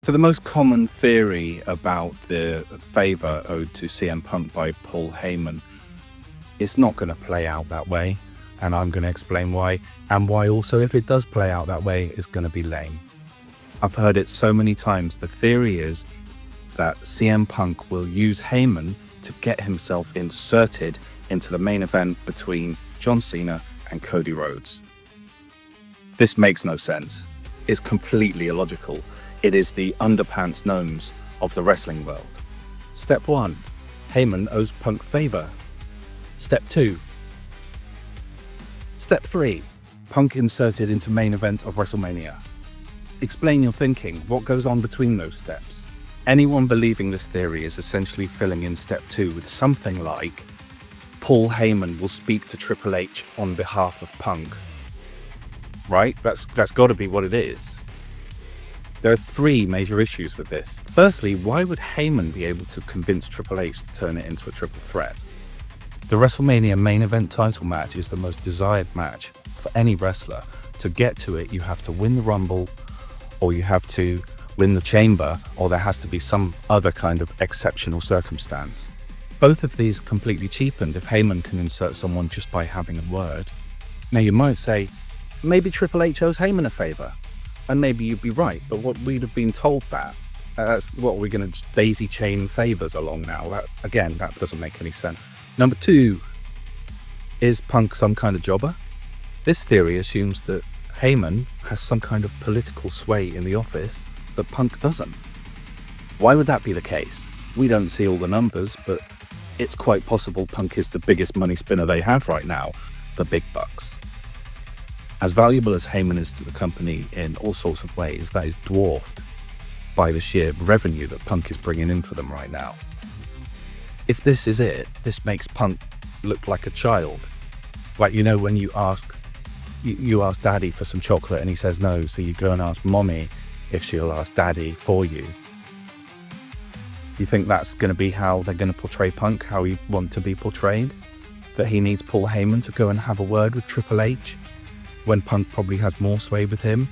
So the most common theory about the favour owed to CM Punk by Paul Heyman is not going to play out that way, and I'm going to explain why, and why also, if it does play out that way, it's going to be lame. I've heard it so many times. The theory is that CM Punk will use Heyman to get himself inserted into the main event between John Cena and Cody Rhodes. This makes no sense. It's completely illogical. It is the underpants gnomes of the wrestling world. Step 1. Heyman owes Punk favour. Step 2. Step 3. Punk inserted into main event of WrestleMania. Explain your thinking. What goes on between those steps? Anyone believing this theory is essentially filling in step 2 with something like Paul Heyman will speak to Triple H on behalf of Punk. Right? That's got to be what it is. There are 3 major issues with this. Firstly, why would Heyman be able to convince Triple H to turn it into a triple threat? The WrestleMania main event title match is the most desired match for any wrestler. To get to it, you have to win the Rumble, or you have to win the Chamber, or there has to be some other kind of exceptional circumstance. Both of these are completely cheapened if Heyman can insert someone just by having a word. Now you might say, maybe Triple H owes Heyman a favour. And maybe you'd be right, but what we'd have been told that's what we're going to daisy chain favours along now. That doesn't make any sense. Number 2, is Punk some kind of jobber? This theory assumes that Heyman has some kind of political sway in the office that Punk doesn't. Why would that be the case? We don't see all the numbers, but it's quite possible Punk is the biggest money spinner they have right now, the big bucks. As valuable as Heyman is to the company in all sorts of ways, that is dwarfed by the sheer revenue that Punk is bringing in for them right now. If this is it, this makes Punk look like a child. Like, you know, when you ask Daddy for some chocolate and he says no, so you go and ask Mommy if she'll ask Daddy for you. You think that's going to be how they're going to portray Punk, how we want to be portrayed? That he needs Paul Heyman to go and have a word with Triple H? When Punk probably has more sway with him?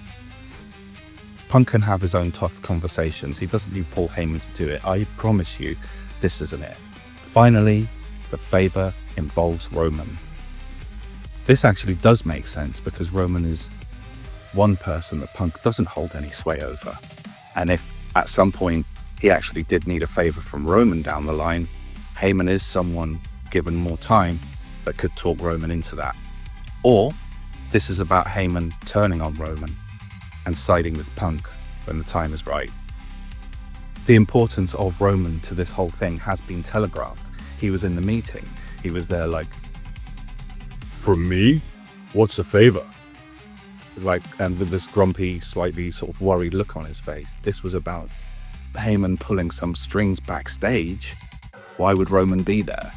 Punk can have his own tough conversations. He doesn't need Paul Heyman to do it. I promise you, this isn't it. Finally, the favour involves Roman. This actually does make sense because Roman is one person that Punk doesn't hold any sway over. And if at some point he actually did need a favour from Roman down the line, Heyman is someone, given more time, that could talk Roman into that. Or this is about Heyman turning on Roman and siding with Punk when the time is right. The importance of Roman to this whole thing has been telegraphed. He was in the meeting. He was there like, from me? What's a favour? Like, and with this grumpy, slightly sort of worried look on his face. This was about Heyman pulling some strings backstage. Why would Roman be there?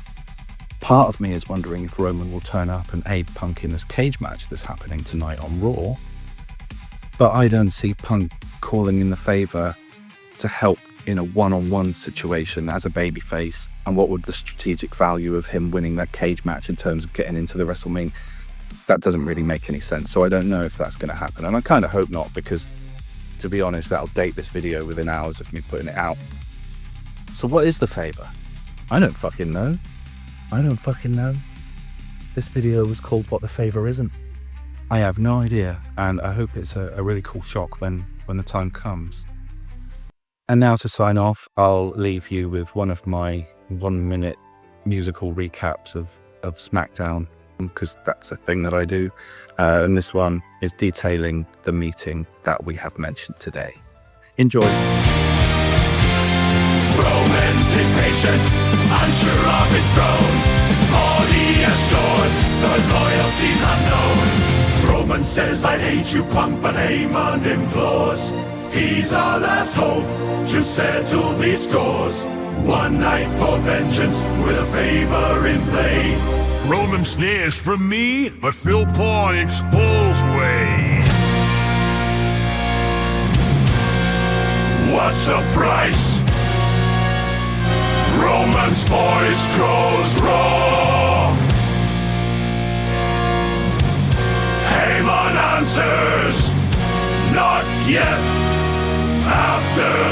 Part of me is wondering if Roman will turn up and aid Punk in this cage match that's happening tonight on Raw. But I don't see Punk calling in the favour to help in a one-on-one situation as a babyface. And what would the strategic value of him winning that cage match in terms of getting into the WrestleMania? That doesn't really make any sense. So I don't know if that's going to happen. And I kind of hope not, because to be honest, that'll date this video within hours of me putting it out. So what is the favour? I don't fucking know. This video was called What the Favour Isn't. I have no idea, and I hope it's a really cool shock when the time comes. And now to sign off, I'll leave you with one of my 1-minute musical recaps of SmackDown, because that's a thing that I do. And this one is detailing the meeting that we have mentioned today. Enjoy. Roman's impatient, unsure of his throne. All he assures, though his loyalty's unknown. Roman says, I hate you, Punk, but Heyman implores. He's our last hope to settle these scores. One night for vengeance with a favour in play. Roman sneers from me, but Phil Paul's Paul's way. What surprise! Roman's voice grows raw. Heyman answers, not yet. After